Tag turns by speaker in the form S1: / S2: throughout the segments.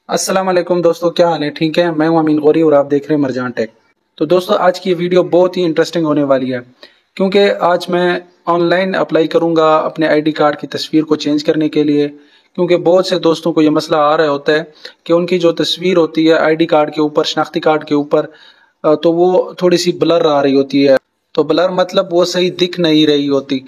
S1: अस्सलाम वालेकुम दोस्तों, क्या हाल है? ठीक है, मैं हूं अमीन गौरी और आप देख रहे हैं मरजान टेक। तो दोस्तों, आज की ये वीडियो बहुत ही इंटरेस्टिंग होने वाली है, क्योंकि आज मैं ऑनलाइन अप्लाई करूंगा अपने आईडी कार्ड की तस्वीर को चेंज करने के लिए। क्योंकि बहुत से दोस्तों को ये मसला आ रहा होता है कि उनकी जो तस्वीर होती है आईडी कार्ड के ऊपर, शनाख्ती कार्ड के ऊपर, तो वो थोड़ी सी ब्लर आ रही होती है। तो ब्लर मतलब वो सही दिख नहीं रही होती।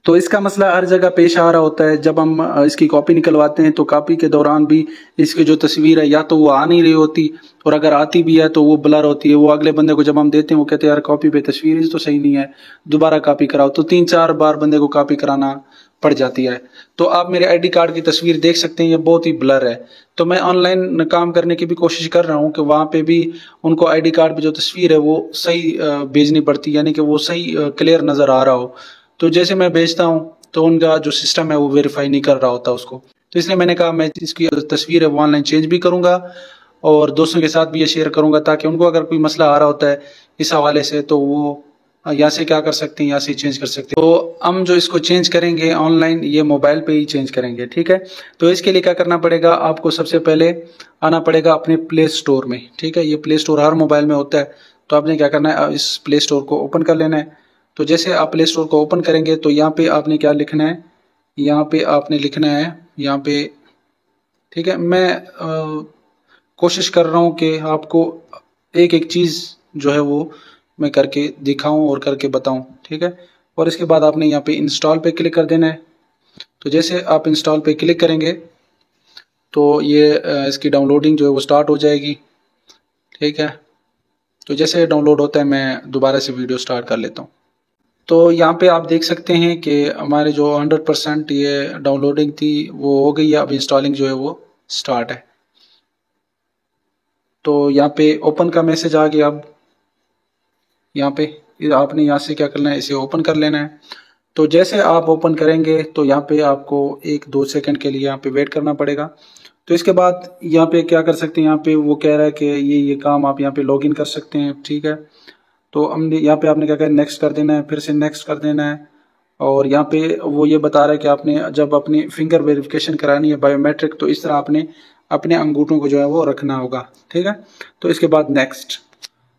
S1: तो इसका मसला हर जगह पेश आ रहा होता है। जब हम इसकी कॉपी निकलवाते हैं तो कॉपी के दौरान भी इसकी जो तस्वीर है या तो वो आ नहीं रही होती, और अगर आती भी है तो वो ब्लर होती है। वो अगले बंदे को जब हम देते हैं वो कहते हैं यार कॉपी पे तस्वीर ही तो सही नहीं है, दोबारा कॉपी कराओ। तो 3-4 बार बंदे को कॉपी कराना पड़ जाती है। तो आप मेरे आईडी कार्ड की तस्वीर देख सकते हैं, ये बहुत ही ब्लर है। तो मैं ऑनलाइन काम करने की भी कोशिश कर रहा हूँ कि वहां पे भी उनको आईडी कार्ड पे जो तस्वीर है वो सही भेजनी पड़ती, यानी कि वो सही क्लियर नजर आ रहा हो। तो जैसे मैं भेजता हूँ तो उनका जो सिस्टम है वो वेरीफाई नहीं कर रहा होता उसको। तो इसलिए मैंने कहा मैं इसकी तस्वीर है वो ऑनलाइन चेंज भी करूंगा और दोस्तों के साथ भी ये शेयर करूंगा, ताकि उनको अगर कोई मसला आ रहा होता है इस हवाले से तो वो यहाँ से क्या कर सकते हैं, यहाँ से चेंज कर सकते हैं। तो हम जो इसको चेंज करेंगे ऑनलाइन, ये मोबाइल पे ही चेंज करेंगे, ठीक है। तो इसके लिए क्या करना पड़ेगा, आपको सबसे पहले आना पड़ेगा अपने प्ले स्टोर में, ठीक है। ये प्ले स्टोर हर मोबाइल में होता है। तो आपने क्या करना है, इस प्ले स्टोर को ओपन कर लेना है। तो जैसे आप प्ले स्टोर को ओपन करेंगे तो यहाँ पे आपने क्या लिखना है, यहाँ पे आपने लिखना है, यहाँ पे, ठीक है। मैं कोशिश कर रहा हूँ कि आपको एक एक चीज़ जो है वो मैं करके दिखाऊं और करके बताऊं, ठीक है। और इसके बाद आपने यहाँ पे इंस्टॉल पे क्लिक कर देना है। तो जैसे आप इंस्टॉल पे क्लिक करेंगे तो ये इसकी डाउनलोडिंग जो है वो स्टार्ट हो जाएगी, ठीक है। तो जैसे डाउनलोड होता है मैं दोबारा से वीडियो स्टार्ट कर लेता हूँ। तो यहाँ पे आप देख सकते हैं कि हमारे जो 100% ये डाउनलोडिंग थी वो हो गई है। अब इंस्टॉलिंग जो है वो स्टार्ट है। तो यहाँ पे ओपन का मैसेज आ गया। अब यहाँ पे आपने यहाँ से क्या करना है, इसे ओपन कर लेना है। तो जैसे आप ओपन करेंगे तो यहाँ पे आपको 1-2 सेकंड के लिए यहाँ पे वेट करना पड़ेगा। तो इसके बाद यहाँ पे क्या कर सकते हैं, यहाँ पे वो कह रहा है कि ये काम आप यहाँ पे लॉग इन कर सकते हैं, ठीक है। तो हमने यहाँ पे आपने क्या करना है, नेक्स्ट कर देना है, फिर से नेक्स्ट कर देना है। और यहाँ पे वो ये बता रहा है कि आपने जब अपनी फिंगर वेरिफिकेशन करानी है बायोमेट्रिक, तो इस तरह आपने अपने अंगूठों को जो है वो रखना होगा, ठीक है। तो इसके बाद नेक्स्ट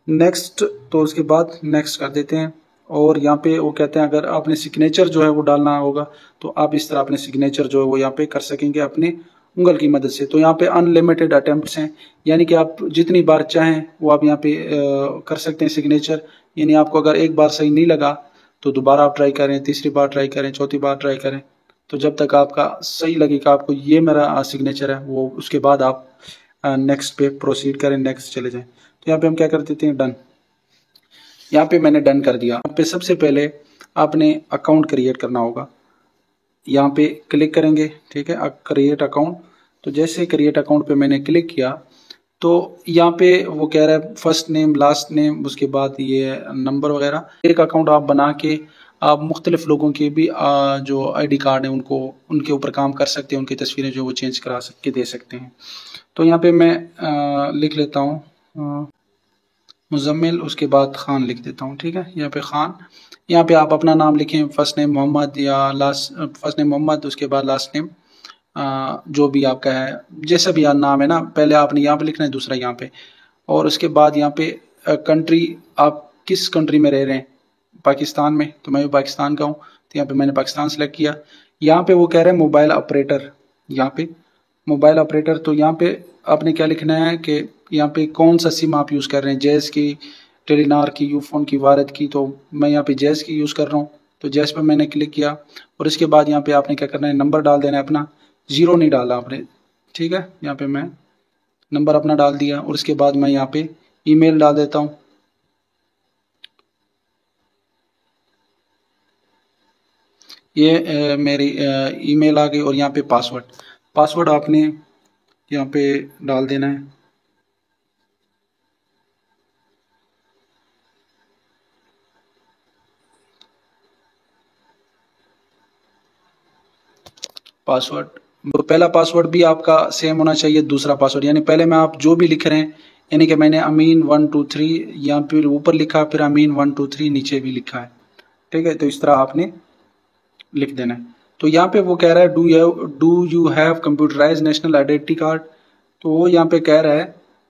S1: नेक्स्ट, तो उसके बाद नेक्स्ट कर देते हैं। और यहाँ पे वो कहते हैं अगर आपने सिग्नेचर जो है वो डालना होगा तो आप इस तरह अपने सिग्नेचर जो है वो यहाँ पे कर सकेंगे अपने उंगल की मदद से। तो यहाँ पे अनलिमिटेड अटेम्प्ट्स हैं, यानी कि आप जितनी बार चाहें वो आप यहाँ पे कर सकते हैं सिग्नेचर। यानी आपको अगर एक बार सही नहीं लगा तो दोबारा आप ट्राई करें, तीसरी बार ट्राई करें, चौथी बार ट्राई करें। तो जब तक आपका सही लगे कि आपको ये मेरा सिग्नेचर है, वो उसके बाद आप नेक्स्ट पे प्रोसीड करें, नेक्स्ट चले जाएं। तो यहाँ पे हम क्या कर देते हैं, डन। यहाँ पे मैंने डन कर दिया। यहाँ पे सबसे पहले आपने अकाउंट क्रिएट करना होगा, यहाँ पे क्लिक करेंगे, ठीक है, क्रिएट अकाउंट। तो जैसे क्रिएट अकाउंट पे मैंने क्लिक किया तो यहाँ पे वो कह रहा है फर्स्ट नेम, लास्ट नेम, उसके बाद ये नंबर वगैरह। एक अकाउंट आप बना के आप मुख्तलिफ लोगों के भी जो आईडी कार्ड है उनको उनके ऊपर काम कर सकते हैं, उनकी तस्वीरें जो वो चेंज करा के दे सकते हैं। तो यहाँ पे मैं लिख लेता हूँ मुजम्मिल, उसके बाद खान लिख देता हूँ, ठीक है। यहाँ पे खान, यहाँ पे आप अपना नाम लिखें, फर्स्ट नेम मोहम्मद या लास्ट, फर्स्ट नेम मोहम्मद, उसके बाद लास्ट नेम जो भी आपका है, जैसा भी नाम है ना, पहले आपने यहाँ पे लिखना है, दूसरा यहाँ पे। और उसके बाद यहाँ पे कंट्री, आप किस कंट्री में रह रहे हैं, पाकिस्तान में, तो मैं भी पाकिस्तान का हूँ, तो यहाँ पे मैंने पाकिस्तान सेलेक्ट किया। यहाँ पे वो कह रहे हैं मोबाइल ऑपरेटर, यहाँ पे मोबाइल ऑपरेटर। तो यहाँ पे आपने क्या लिखना है कि यहाँ पे कौन सा सिम आप यूज़ कर रहे हैं, जैज़ की, टेलीनार की, यूफोन की, वारद की। तो मैं यहाँ पे जैज़ की यूज़ कर रहा हूँ, तो जैज़ पे मैंने क्लिक किया। और इसके बाद यहाँ पे आपने क्या करना है, नंबर डाल देना है अपना, ज़ीरो नहीं डाला आपने, ठीक है। यहाँ पे मैं नंबर अपना डाल दिया और उसके बाद मैं यहाँ पे ईमेल डाल देता हूँ। ये मेरी ईमेल आ गई। और यहाँ पे पासवर्ड आपने यहाँ पे डाल देना है। पासवर्ड, तो पहला पासवर्ड भी आपका सेम होना चाहिए, दूसरा पासवर्ड, यानी पहले में आप जो भी लिख रहे हैं, यानी कि मैंने अमीन 123 यहाँ पे ऊपर लिखा, फिर अमीन 123 नीचे भी लिखा है, ठीक है। तो इस तरह आपने लिख देना है। तो यहाँ पे वो कह रहा है do you have computerize national identity card, तो वो यहाँ पे कह रहा है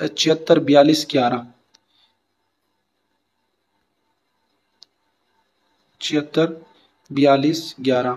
S1: 764211 764211.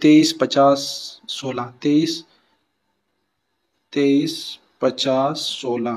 S1: 235016 235016.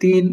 S1: 3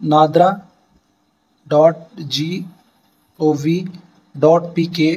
S1: nadra.gov.pk،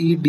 S1: ed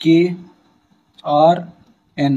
S1: KRN،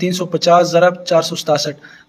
S1: 350x467۔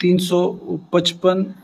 S1: 355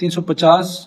S1: 350،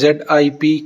S1: ZIP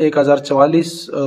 S1: 1044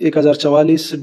S1: 1044،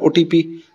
S1: OTP،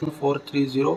S1: 430.